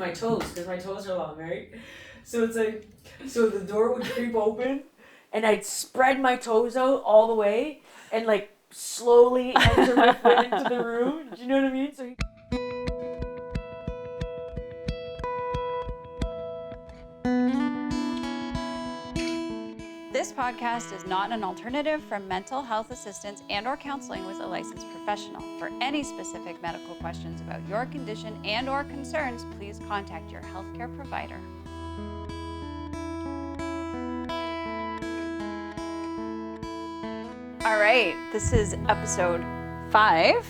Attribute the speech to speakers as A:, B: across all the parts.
A: my toes because my toes are long, right? So it's like, so the door would creep open, and I'd spread my toes out all the way, and like slowly enter my foot into the room. Do you know what I mean? So.
B: This podcast is not an alternative for mental health assistance and/or counseling with a licensed professional. For any specific medical questions about your condition and/or concerns, please contact your healthcare provider. All right, this is episode 5.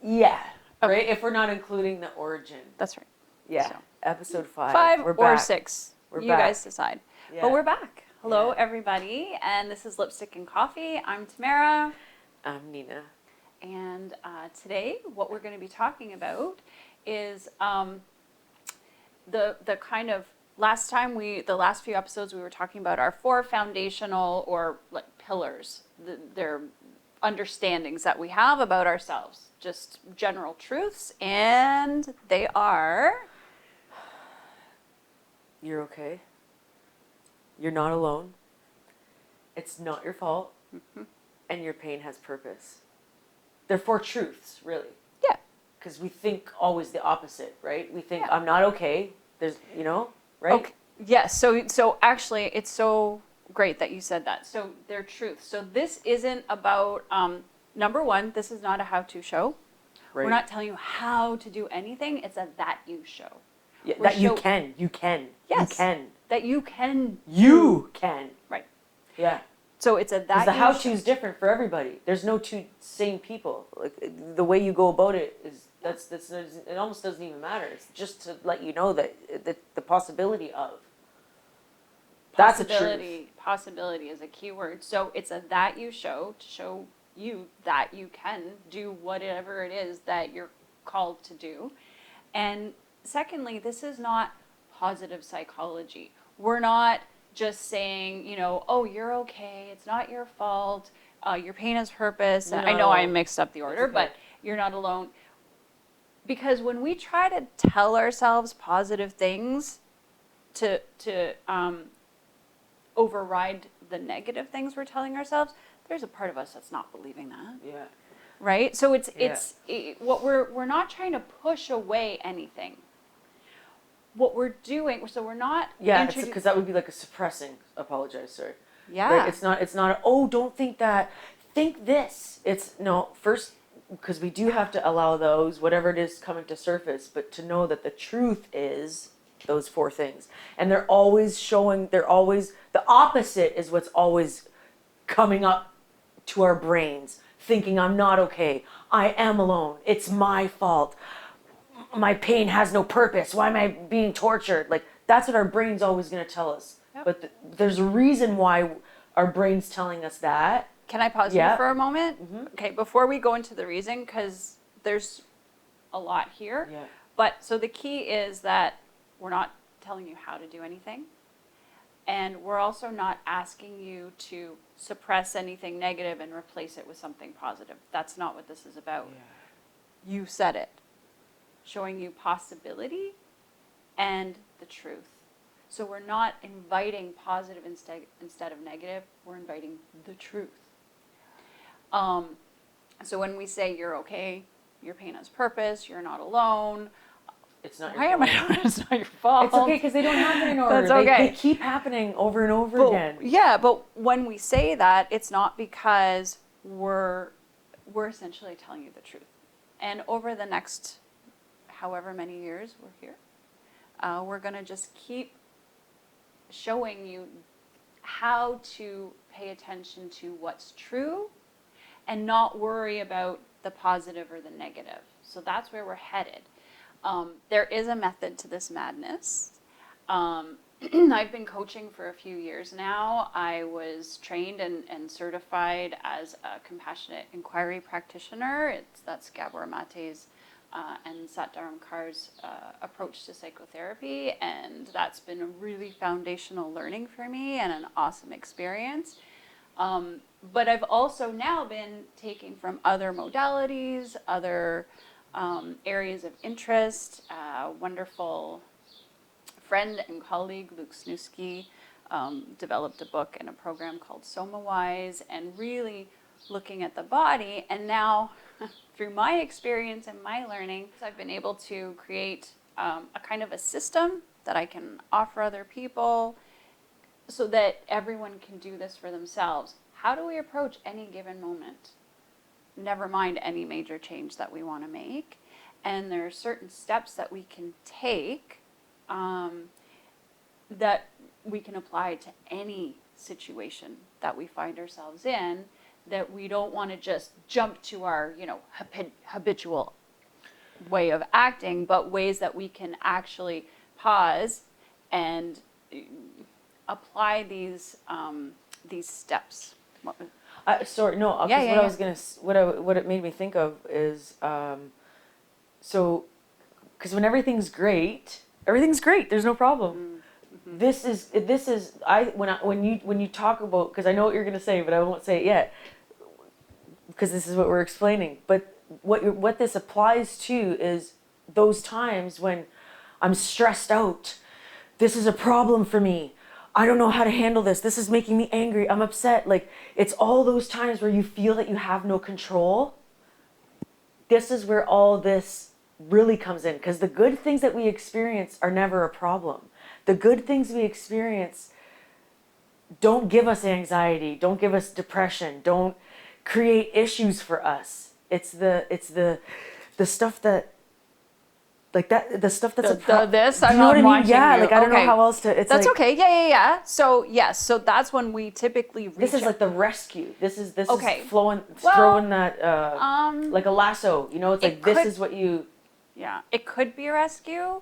A: Yeah. Right? If we're not including the origin.
B: That's right.
A: Yeah.
B: So,
A: episode 5.
B: 5
A: we're
B: or
A: back.
B: 6.
A: We're
B: you
A: back.
B: guys decide.
A: Yeah.
B: But we're back. Hello,
A: Yeah.
B: everybody. And this is Lipstick and Coffee. I'm Tamara.
A: I'm Nina.
B: And today, what we're going to be talking about is the kind of the last few episodes we were talking about our 4 foundational or like pillars, they're understandings that we have about ourselves, just general truths, and they are:
A: You're okay. You're not alone. It's not your fault.
B: Mm-hmm.
A: And your pain has purpose. They're 4 truths, really.
B: Yeah.
A: Because we think always the opposite, right? We think,
B: Yeah.
A: I'm not okay. There's, right?
B: Okay. Yes. So actually, it's so great that you said that. So they're truths. So this isn't about, number one, this is not a how-to show.
A: Right.
B: We're not telling you how to do anything. It's a that you show.
A: Yeah, that you can.
B: Yes.
A: You can.
B: That you can.
A: You can.
B: Right.
A: Yeah.
B: So it's a that
A: Because the
B: you
A: how-to
B: show.
A: is different for everybody. There's no 2 same people. Like the way you go about it is that's it almost doesn't even matter. It's just to let you know that the possibility of. That's a truth.
B: Possibility is a key word. So it's a that you show to show you that you can do whatever it is that you're called to do. And secondly, this is not positive psychology. We're not just saying, oh, you're okay. It's not your fault. Your pain has purpose.
A: No.
B: I know I mixed up the order,
A: Okay.
B: but you're not alone. Because when we try to tell ourselves positive things to override the negative things we're telling ourselves, there's a part of us that's not believing that.
A: Yeah.
B: Right? So what we're not trying to push away anything. What we're doing, so we're not.
A: Yeah, because that would be like a suppressing. Apologize, sorry.
B: Yeah.
A: Right? It's not. Oh, don't think that. Think this. It's no. First, because we do have to allow those whatever it is coming to surface, but to know that the truth is those 4 things, and they're always showing. They're always the opposite is what's always coming up to our brains, thinking I'm not okay. I am alone. It's my fault. My pain has no purpose. Why am I being tortured? Like, that's what our brain's always going to tell us. Yep. But there's a reason why our brain's telling us that.
B: Can I pause you for a moment?
A: Mm-hmm.
B: Okay, before we go into the reason, because there's a lot here.
A: Yeah.
B: But so the key is that we're not telling you how to do anything. And we're also not asking you to suppress anything negative and replace it with something positive. That's not what this is about. Yeah. You said it. Showing you possibility and the truth. So we're not inviting positive instead of negative. We're inviting the truth. So when we say you're okay, your pain has purpose, you're not alone.
A: It's not
B: Why
A: your fault.
B: am I not? It's not your fault.
A: It's okay because they don't happen in order.
B: That's okay.
A: They keep happening over and over again.
B: Yeah, but when we say that, it's not because we're essentially telling you the truth. And over the next however many years we're here, we're going to just keep showing you how to pay attention to what's true and not worry about the positive or the negative. So that's where we're headed. There is a method to this madness. I've been coaching for a few years now. I was trained and certified as a compassionate inquiry practitioner. That's Gabor Mate's and Satdaram Kaur's approach to psychotherapy, and that's been a really foundational learning for me and an awesome experience. But I've also now been taking from other modalities, other areas of interest. Wonderful friend and colleague, Luke Snusky, developed a book and a program called Soma Wise, and really looking at the body. And now, through my experience and my learning, I've been able to create a kind of a system that I can offer other people so that everyone can do this for themselves. How do we approach any given moment? Never mind any major change that we want to make. And there are certain steps that we can take that we can apply to any situation that we find ourselves in, that we don't want to just jump to our, habitual way of acting, but ways that we can actually pause and apply these steps.
A: Sorry, no. Because
B: Yeah,
A: what I was gonna, what it made me think of is, so, because when everything's great. There's no problem. Mm-hmm. This is when you talk about, because I know what you're gonna say, but I won't say it yet, because this is what we're explaining. But what this applies to is those times when I'm stressed out. This is a problem for me. I don't know how to handle this. This is making me angry. I'm upset. Like, it's all those times where you feel that you have no control. This is where all this really comes in, because the good things that we experience are never a problem. The good things we experience don't give us anxiety, don't give us depression, don't create issues for us. It's the stuff that, like that, the stuff that's
B: this.
A: Do you know what I mean? Yeah, like I don't know how else to. It's
B: that's
A: like,
B: okay. Yeah. So yes, so that's when we typically reach.
A: This is like the rescue. This is
B: Okay.
A: flowing,
B: Well,
A: throwing that like a lasso. It's like this is what you.
B: Yeah, it could be a rescue,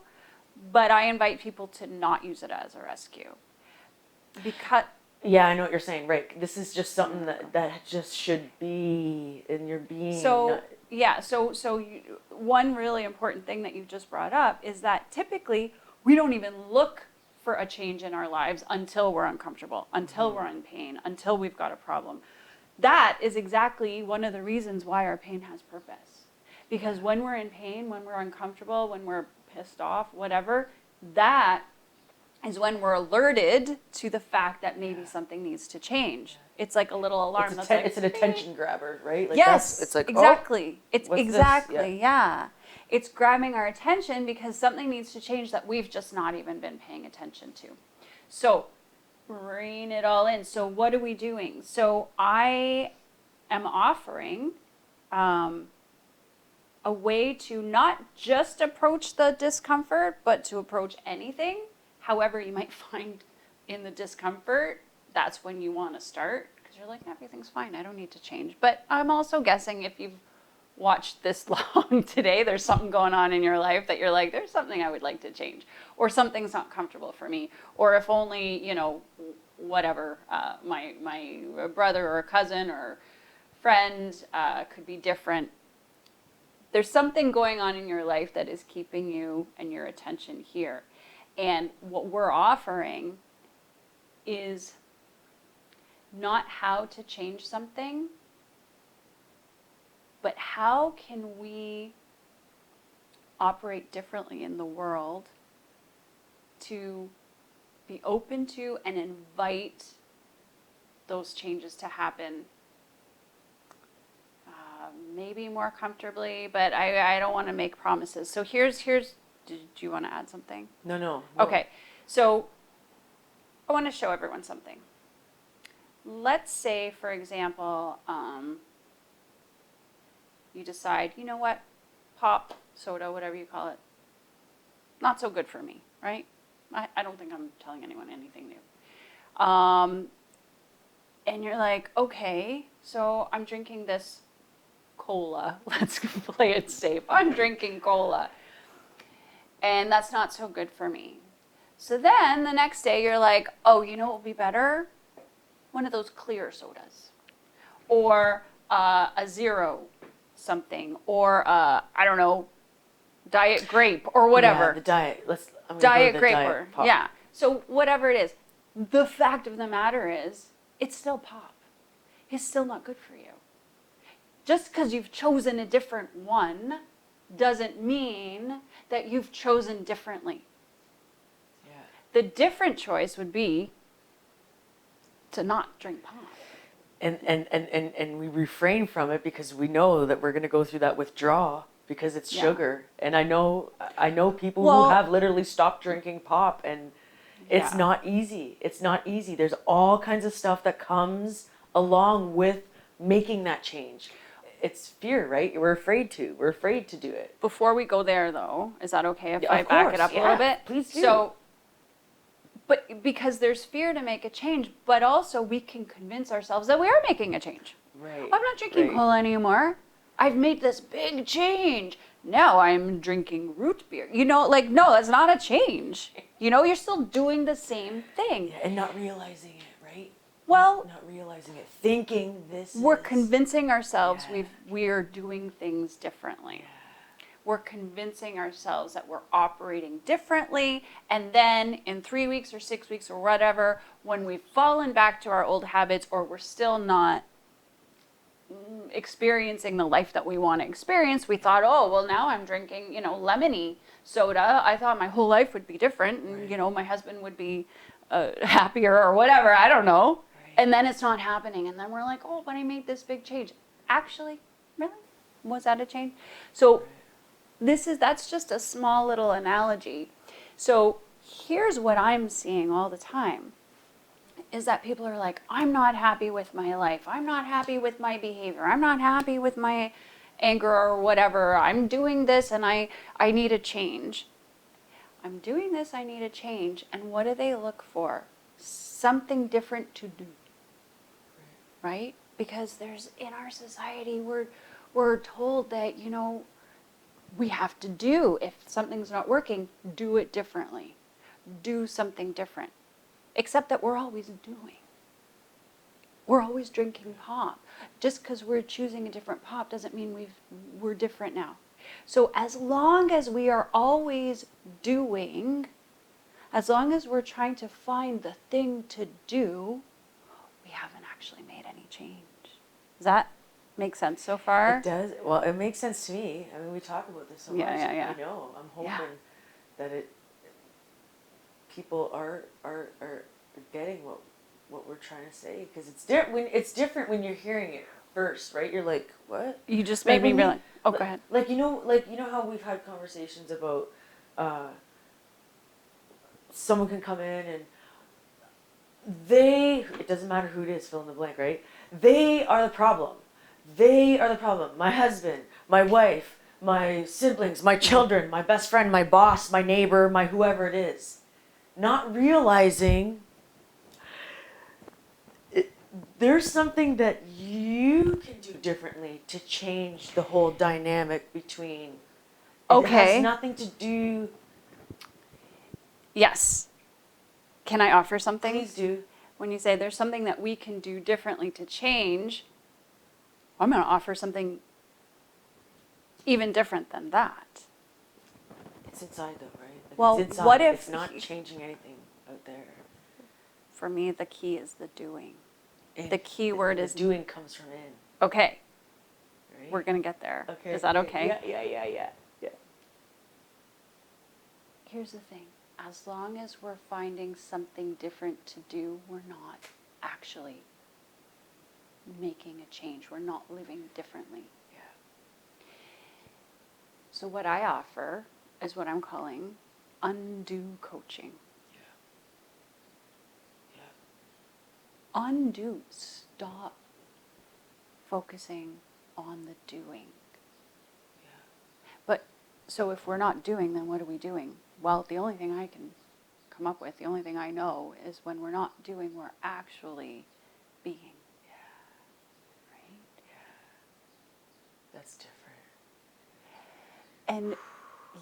B: but I invite people to not use it as a rescue, because.
A: Yeah, I know what you're saying. Right. This is just something that just should be in your being.
B: So one really important thing that you just brought up is that typically we don't even look for a change in our lives until we're uncomfortable, until we're in pain, until we've got a problem. That is exactly one of the reasons why our pain has purpose. Because when we're in pain, when we're uncomfortable, when we're pissed off, whatever, that is when we're alerted to the fact that maybe something needs to change. It's like a little alarm.
A: It's an attention grabber, right? Like
B: yes,
A: it's like,
B: exactly.
A: Oh,
B: it's exactly, yeah. It's grabbing our attention because something needs to change that we've just not even been paying attention to. So bring it all in. So what are we doing? So I am offering a way to not just approach the discomfort, but to approach anything. However you might find in the discomfort, that's when you want to start, because you're like, everything's fine, I don't need to change. But I'm also guessing if you've watched this long today, there's something going on in your life that you're like, there's something I would like to change, or something's not comfortable for me, or if only, whatever, my brother or cousin or friend could be different. There's something going on in your life that is keeping you and your attention here. And what we're offering is not how to change something, but how can we operate differently in the world to be open to and invite those changes to happen. Maybe more comfortably, but I don't want to make promises. So here's. Did you want to add something?
A: No.
B: Okay, so I want to show everyone something. Let's say, for example, you decide, you know what, pop, soda, whatever you call it, not so good for me, right? I don't think I'm telling anyone anything new. And you're like, okay, so I'm drinking this cola. Let's play it safe. I'm drinking cola. And that's not so good for me. So then the next day you're like, oh, you know what would be better? One of those clear sodas. Or a zero something. Or, I don't know, diet grape or whatever.
A: Yeah, the diet.
B: Diet grape or, yeah. So whatever it is. The fact of the matter is, it's still pop. It's still not good for you. Just because you've chosen a different one doesn't mean that you've chosen differently.
A: Yeah.
B: The different choice would be to not drink pop.
A: And we refrain from it because we know that we're going to go through that withdrawal because it's sugar. And I know people who have literally stopped drinking pop, and it's not easy. It's not easy. There's all kinds of stuff that comes along with making that change. It's fear, right? We're afraid to do it.
B: Before we go there, though, is that okay if
A: Yeah,
B: I
A: of
B: back
A: course,
B: it up a
A: yeah.
B: little bit?
A: Please do.
B: So, but because there's fear to make a change, but also we can convince ourselves that we are making a change.
A: Right.
B: I'm not drinking cola anymore. I've made this big change. Now I'm drinking root beer. No, that's not a change. You're still doing the same thing.
A: Yeah, and not realizing it, right?
B: Well,
A: not realizing it, thinking
B: we're convincing ourselves
A: Yeah.
B: we're doing things differently.
A: Yeah.
B: We're convincing ourselves that we're operating differently, and then in 3 weeks or 6 weeks or whatever, when we've fallen back to our old habits, or we're still not experiencing the life that we want to experience, we thought, oh, well, now I'm drinking, lemony soda. I thought my whole life would be different, and my husband would be happier or whatever. I don't know. Right. And then it's not happening, and then we're like, oh, but I made this big change. Actually, really? Was that a change? So that's just a small little analogy. So here's what I'm seeing all the time, is that people are like, I'm not happy with my life. I'm not happy with my behavior. I'm not happy with my anger or whatever. I'm doing this and I need a change. I'm doing this, I need a change. And what do they look for? Something different to do. Right? Because in our society, we're told that, we have to do. If something's not working, do it differently. Do something different. Except that we're always doing. We're always drinking pop. Just because we're choosing a different pop doesn't mean we're different now. So as long as we are always doing, as long as we're trying to find the thing to do, we haven't actually made any change. Does that make sense so far?
A: It does. Well, it makes sense to me. I mean, we talk about this so much.
B: Yeah.
A: I know. I'm hoping that people are getting what we're trying to say, because it's different when you're hearing it first, right? You're like, what?
B: You just made me realize. Oh, go ahead.
A: Like how we've had conversations about someone can come in and it doesn't matter who it is, fill in the blank, right? They are the problem. They are the problem. My husband, my wife, my siblings, my children, my best friend, my boss, my neighbor, my whoever it is. Not realizing there's something that you can do differently to change the whole dynamic between. It has nothing to do.
B: Yes. Can I offer something?
A: Please do.
B: When you say there's something that we can do differently to change, I'm going to offer something even different than that.
A: It's inside though, right? Like,
B: well,
A: it's inside.
B: What if
A: it's not changing anything out there?
B: For me, the key is the doing.
A: And
B: the key word is
A: doing comes from in.
B: Okay.
A: Right?
B: We're going to get there.
A: Okay.
B: Is that okay?
A: Yeah.
B: Here's the thing. As long as we're finding something different to do, we're not actually making a change. We're not living differently.
A: Yeah.
B: So what I offer is what I'm calling undo coaching. Undo. Stop focusing on the doing.
A: Yeah.
B: But so if we're not doing, then what are we doing? Well, the only thing I can come up with, the only thing I know is when we're not doing, we're actually being.
A: Yeah.
B: Right?
A: Yeah. That's different.
B: And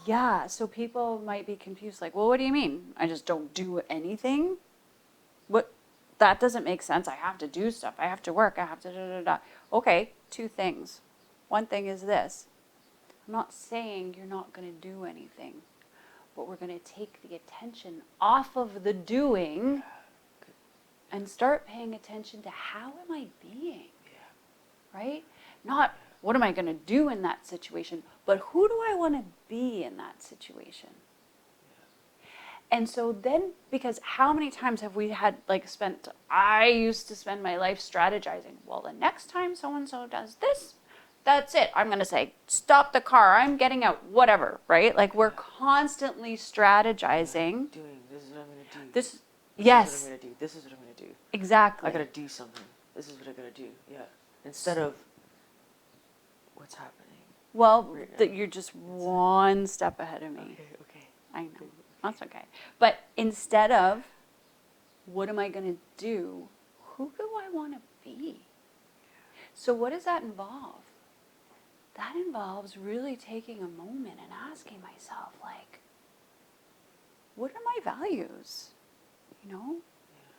B: yeah, so people might be confused, like, well, what do you mean? I just don't do anything? What? That doesn't make sense. I have to do stuff. I have to work. I have to da-da-da-da. Okay, 2 things. One thing is this. I'm not saying you're not going to do anything, but we're going to take the attention off of the doing and start paying attention to how am I being?
A: Yeah.
B: Right? Not what am I going to do in that situation, but but who do I want to be in that situation? And so then, because how many times have we had I used to spend my life strategizing. Well, the next time so-and-so does this, that's it. I'm going to say, stop the car. I'm getting out, whatever, right? Like we're constantly strategizing.
A: This is what I'm going to do.
B: This,
A: This
B: yes.
A: is what I'm going to do. This is what I'm going to do.
B: Exactly.
A: I got to do something. This is what I got to do. Yeah. Instead of what's happening.
B: Well,
A: Right
B: that
A: now.
B: you're just one step ahead of me.
A: Okay.
B: I know. That's okay. But instead of, what am I going to do? Who do I want to be? So what does that involve? That involves really taking a moment and asking myself, like, what are my values? You know?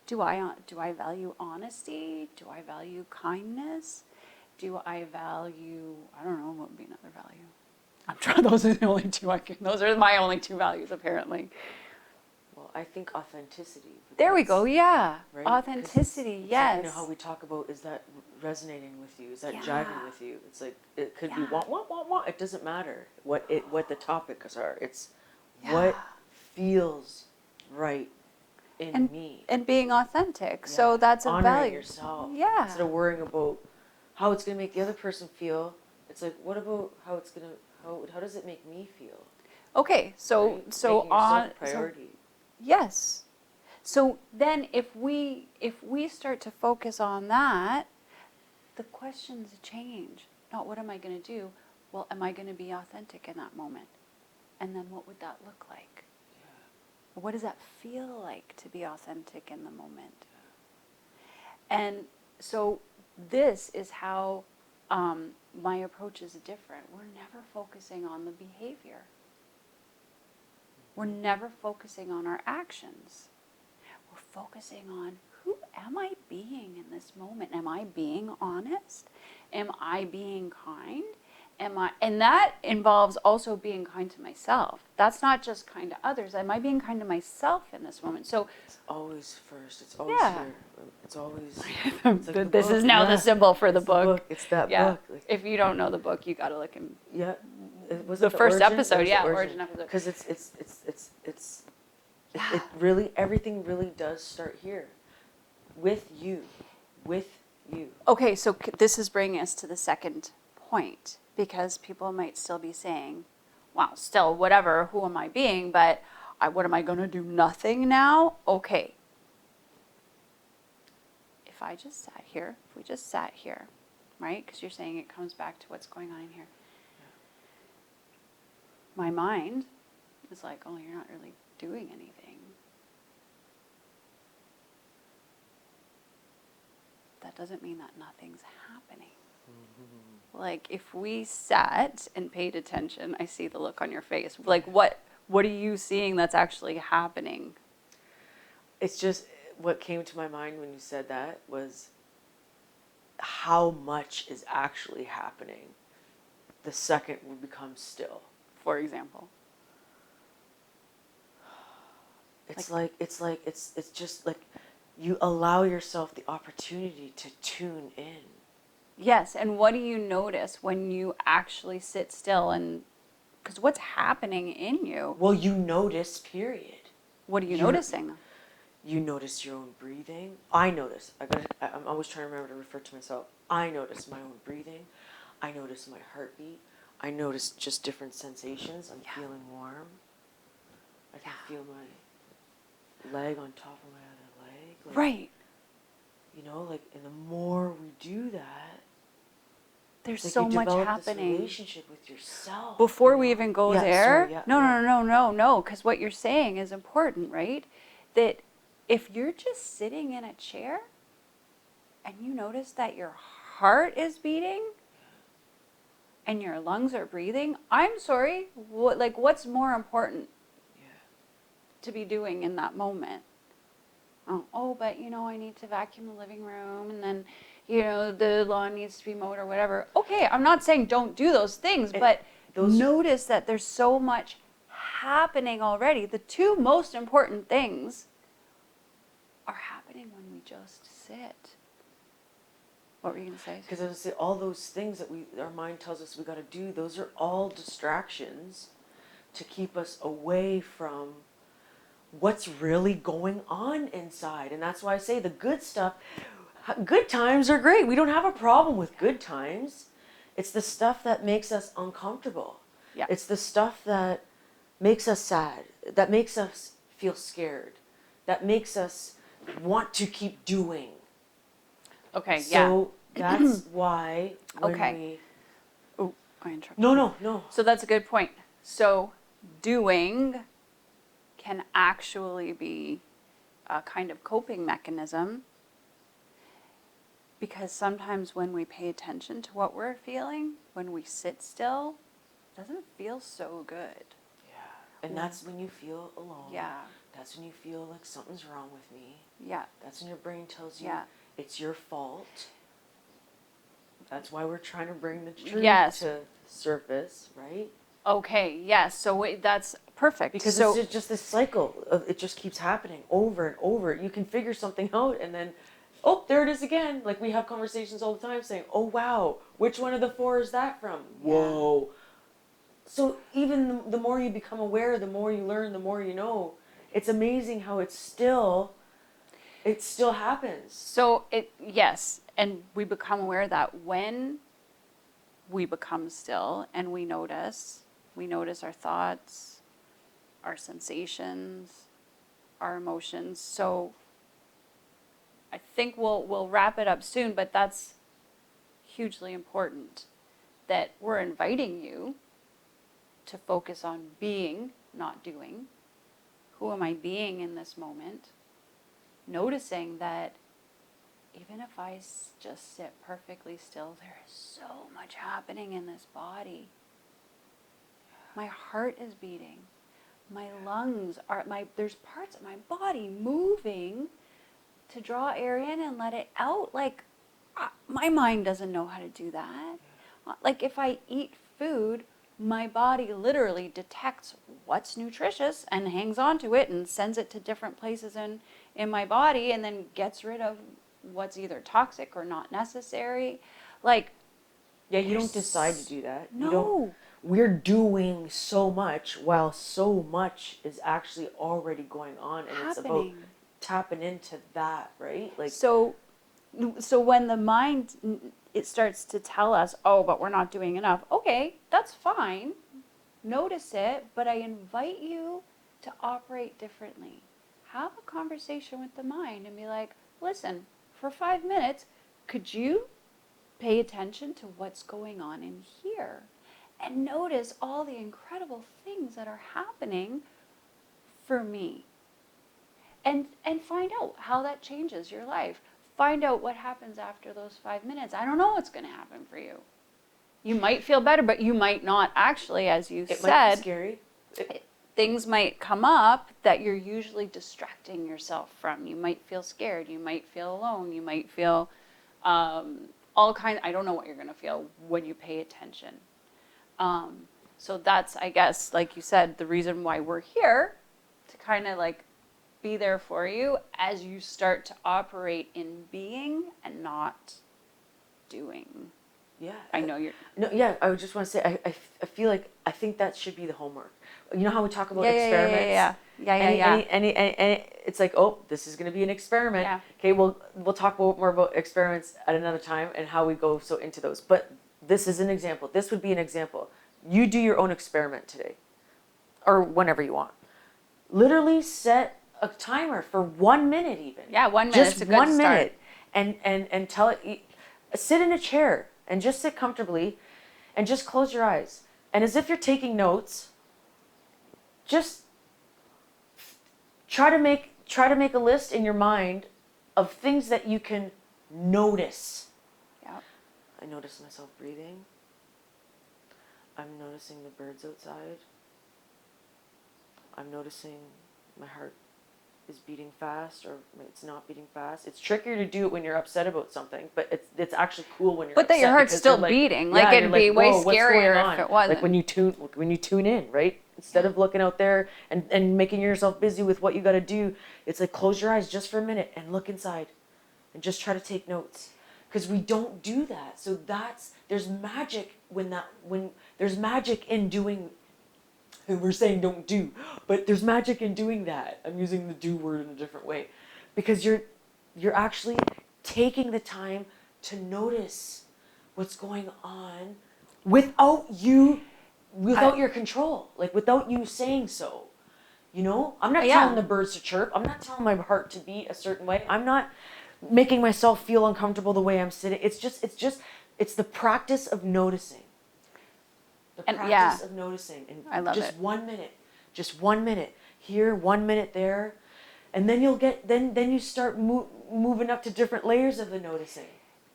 B: Do I value honesty? Do I value kindness? Do I value, I don't know, what would be another value? I'm trying, those are the only two those are my only two values, apparently.
A: Well, I think authenticity.
B: There we go, yeah.
A: Right?
B: Authenticity,
A: it's
B: yes.
A: Like, you know how we talk about, is that resonating with you? Is that
B: Yeah.
A: jiving with you? It's like, it could be
B: Yeah.
A: want. It doesn't matter what the topics are. It's
B: Yeah.
A: what feels right in me.
B: And being authentic.
A: Yeah.
B: So that's a
A: Honoring
B: value.
A: yourself.
B: Yeah.
A: Instead of worrying about how it's going to make the other person feel, it's like, what about how it's going to, how does it make me feel?
B: Okay, so
A: Right?
B: so
A: Making
B: on
A: yourself priority.
B: yes. So then if we start to focus on that, the questions change. Not what am I going to do? Well, am I going to be authentic in that moment? And then what would that look like? Yeah. What does that feel like to be authentic in the moment? Yeah. And so this is how my approach is different. We're never focusing on the behavior. We're never focusing on our actions. We're focusing on, who am I being in this moment? Am I being honest? Am I being kind? And that involves also being kind to myself. That's not just kind to others. Am I being kind to myself in this moment? So
A: it's always first. It's always here. It's always. It's like
B: this is now the symbol for the book.
A: It's that
B: yeah.
A: book. Like,
B: if you don't know the book, you got to look in.
A: Yeah. Was
B: the
A: it
B: first
A: origin?
B: episode? Yeah,
A: origin
B: episode.
A: Because it really, everything really does start here, with you.
B: Okay, so this is bringing us to the second point, because people might still be saying, well, still, whatever, who am I being, but what am I going to do, nothing now? Okay. If we just sat here, right, because you're saying it comes back to what's going on in here. Yeah. My mind is like, oh, you're not really doing anything. That doesn't mean that nothing's happening. Mm-hmm. Like, if we sat and paid attention, I see the look on your face. Like, what are you seeing that's actually happening?
A: It's just, what came to my mind when you said that was how much is actually happening the second we become still.
B: For example?
A: It's just like you allow yourself the opportunity to tune in.
B: Yes, and what do you notice when you actually sit still? And because what's happening in you?
A: Well, you notice, period.
B: What are you noticing?
A: You notice your own breathing. I notice. I'm always trying to remember to refer to myself. I notice my own breathing. I notice my heartbeat. I notice just different sensations. I'm feeling warm. I can feel my leg on top of my other leg. Like,
B: right.
A: You know, like, and the more we do that,
B: there's
A: like
B: so much happening.
A: This relationship with yourself.
B: Before we even go there,
A: no.
B: Because what you're saying is important, right? That if you're just sitting in a chair and you notice that your heart is beating and your lungs are breathing, I'm sorry, what's more important to be doing in that moment? Oh, but I need to vacuum the living room, and then the lawn needs to be mowed or whatever. Okay, I'm not saying don't do those things, but notice that there's so much happening already. The two most important things are happening when we just sit. What were you going to say?
A: Because I was say all those things that our mind tells us we got to do, those are all distractions to keep us away from what's really going on inside. And that's why I say the good stuff, good times are great. We don't have a problem with good times. It's the stuff that makes us uncomfortable.
B: Yeah.
A: It's the stuff that makes us sad, that makes us feel scared, that makes us want to keep doing.
B: Okay,
A: So that's why when
B: Okay. Oh, I interrupted.
A: No.
B: So that's a good point. So doing can actually be a kind of coping mechanism, because sometimes when we pay attention to what we're feeling, when we sit still, it doesn't feel so good.
A: Yeah. And that's when you feel alone.
B: Yeah.
A: That's when you feel like something's wrong with me.
B: Yeah.
A: That's when your brain tells you
B: Yeah.
A: it's your fault. That's why we're trying to bring the truth
B: Yes.
A: to surface, right?
B: Okay, yes. So that's perfect.
A: Because
B: so,
A: it's just this cycle of it just keeps happening over and over. You can figure something out and then, oh, there it is again. Like we have conversations all the time saying, oh, wow, which one of the 4 is that from? Whoa. So even the more you become aware, the more you learn, the more you know. It's amazing how it still happens.
B: So yes, and we become aware that when we become still and we notice our thoughts, our sensations, our emotions. So I think we'll wrap it up soon, but that's hugely important, that we're inviting you to focus on being, not doing. Who am I being in this moment? Noticing that even if I just sit perfectly still, there is so much happening in this body. My heart is beating. My lungs there's parts of my body moving to draw air in and let it out. Like, my mind doesn't know how to do that. Like, if I eat food, my body literally detects what's nutritious and hangs on to it and sends it to different places in my body, and then gets rid of what's either toxic or not necessary. Like,
A: Yeah, you don't decide to do that.
B: No.
A: We're doing so much while so much is actually already going on, and it's about
B: Happening.
A: tapping into that, right? Like,
B: So when the mind, it starts to tell us, oh, but we're not doing enough. Okay, that's fine. Notice it, but I invite you to operate differently. Have a conversation with the mind and be like, listen, for 5 minutes, could you pay attention to what's going on in here? And notice all the incredible things that are happening for me. And find out how that changes your life. Find out what happens after those 5 minutes. I don't know what's going to happen for you. You might feel better, but you might not actually, as you
A: it
B: said.
A: might be scary.
B: Things might come up that you're usually distracting yourself from. You might feel scared. You might feel alone. You might feel all kinds. I don't know what you're going to feel when you pay attention. So that's, I guess, like you said, the reason why we're here, to kind of like be there for you as you start to operate in being and not doing.
A: Yeah.
B: I know you're...
A: No, yeah, I would just want to say, I feel like, I think that should be the homework. You know how we talk about experiments? Any, it's like, oh, this is going to be an experiment.
B: Yeah.
A: Okay, we'll talk more about experiments at another time and how we go so into those. But this is an example. This would be an example. You do your own experiment today, or whenever you want. Literally set a timer for 1 minute even.
B: Yeah, 1 minute.
A: Just
B: It's a good
A: 1
B: start.
A: minute, and tell it. Sit in a chair and just sit comfortably, and just close your eyes. And as if you're taking notes, just try to make a list in your mind of things that you can notice.
B: Yeah.
A: I notice myself breathing. I'm noticing the birds outside. I'm noticing my heart is beating fast, or it's not beating fast. It's trickier to do it when you're upset about something, but it's actually cool when you're upset.
B: But that your heart's still beating. Like, it'd be way scarier if it wasn't.
A: Like when you tune in, right? Instead of looking out there and making yourself busy with what you got to do, it's like close your eyes just for a minute and look inside and just try to take notes. because we don't do that. So there's magic when there's magic in doing, and we're saying don't do, but there's magic in doing that. I'm using the do word in a different way, because you're actually taking the time to notice what's going on without your control, like without you saying so. You know, I'm not telling the birds to chirp. I'm not telling my heart to beat a certain way. I'm not making myself feel uncomfortable the way I'm sitting. It's the practice of noticing. The practice of noticing. And
B: I love
A: just
B: it.
A: 1 minute. Just 1 minute here, 1 minute there. And then you'll get, then you start moving up to different layers of the noticing.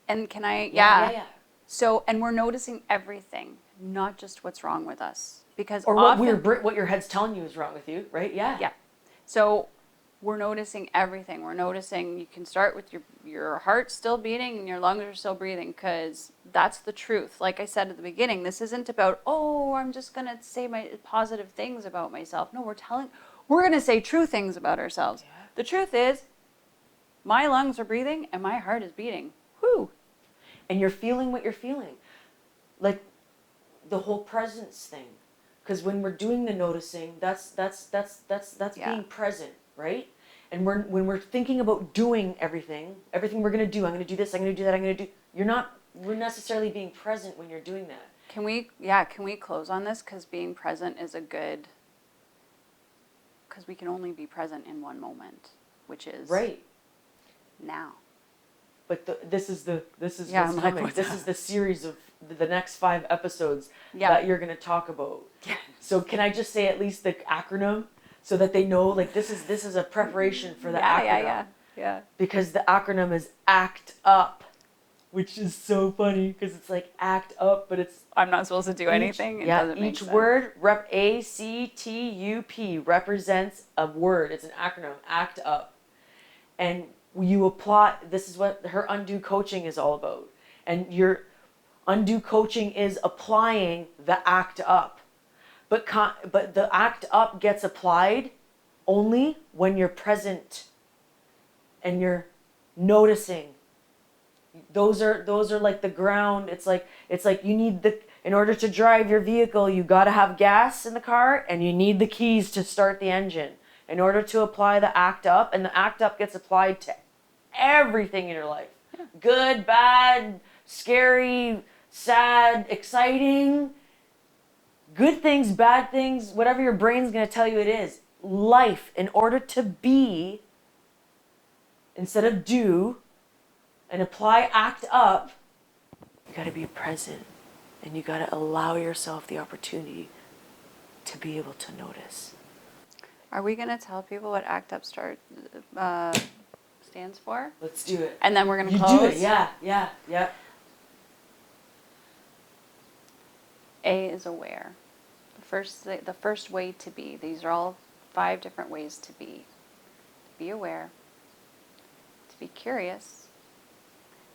B: And can I,
A: Yeah.
B: So, and we're noticing everything, not just what's wrong with us. Because
A: Or
B: often,
A: what your head's telling you is wrong with you, right? Yeah.
B: Yeah. So we're noticing everything. We're noticing, you can start with your heart still beating and your lungs are still breathing, because that's the truth. Like I said at the beginning, this isn't about, oh, I'm just going to say my positive things about myself. No, we're going to say true things about ourselves.
A: Yeah.
B: The truth is, my lungs are breathing and my heart is beating. Whew.
A: And you're feeling what you're feeling. Like the whole presence thing. Because when we're doing the noticing, that's being present, right? And when we're thinking about doing everything we're going to do, I'm going to do this, I'm going to do that, I'm going to do, we're necessarily being present when you're doing that.
B: Can we close on this? Because being present is because we can only be present in one moment, which is
A: right
B: now.
A: But this is what's
B: I'm like,
A: coming. This is the series of the next 5 episodes that you're going to talk about.
B: Yeah.
A: So can I just say at least the acronym so that they know, like, this is a preparation for the acronym.
B: Yeah.
A: Because the acronym is ACT UP, which is so funny because it's like act up, but it's
B: I'm not supposed to do anything. It doesn't make
A: each
B: sense.
A: word ACTUP represents a word. It's an acronym. ACT UP, and you apply. This is what her undo coaching is all about. And your undo coaching is applying the ACT UP, but the ACT UP gets applied only when you're present and you're noticing. Those are like the ground. It's like you need in order to drive your vehicle, you got to have gas in the car and you need the keys to start the engine in order to apply the ACT UP. And the ACT UP gets applied to everything in your life. Yeah. Good, bad, scary, sad, exciting, good things, bad things, whatever your brain's going to tell you it is. Life, in order to be, instead of do, and apply ACT UP, you got to be present, and you got to allow yourself the opportunity to be able to notice.
B: Are we going to tell people what ACT UP stands for?
A: Let's do it.
B: And then we're going to close?
A: You do it, yeah.
B: A is aware. The first way to be. These are all 5 different ways to be. To be aware, to be curious,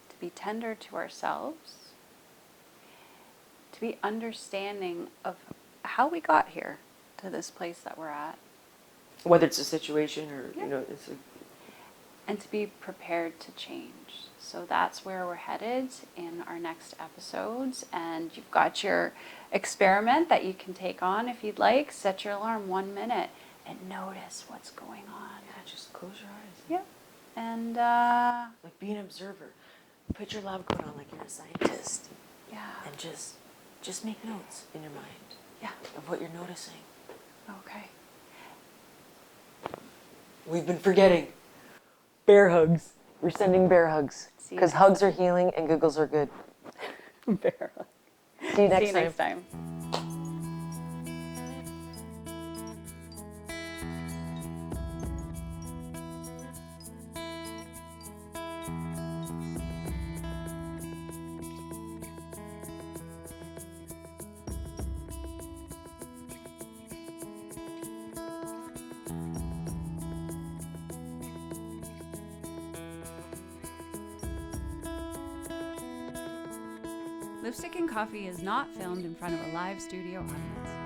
B: to be tender to ourselves, to be understanding of how we got here to this place that we're at.
A: Whether it's a situation or, it's
B: and to be prepared to change. So that's where we're headed in our next episodes. And you've got your experiment that you can take on if you'd like. Set your alarm 1 minute and notice what's going on.
A: Yeah, just close your eyes.
B: Yep. And
A: like be an observer. Put your lab coat on like you're a scientist.
B: Yeah.
A: And just make notes in your mind.
B: Yeah.
A: Of what you're noticing.
B: Okay.
A: We've been forgetting. Bear hugs. We're sending bear hugs. Because hugs are healing and giggles are good.
B: Bear hugs.
A: See you next
B: time. Lipstick and Coffee is not filmed in front of a live studio audience.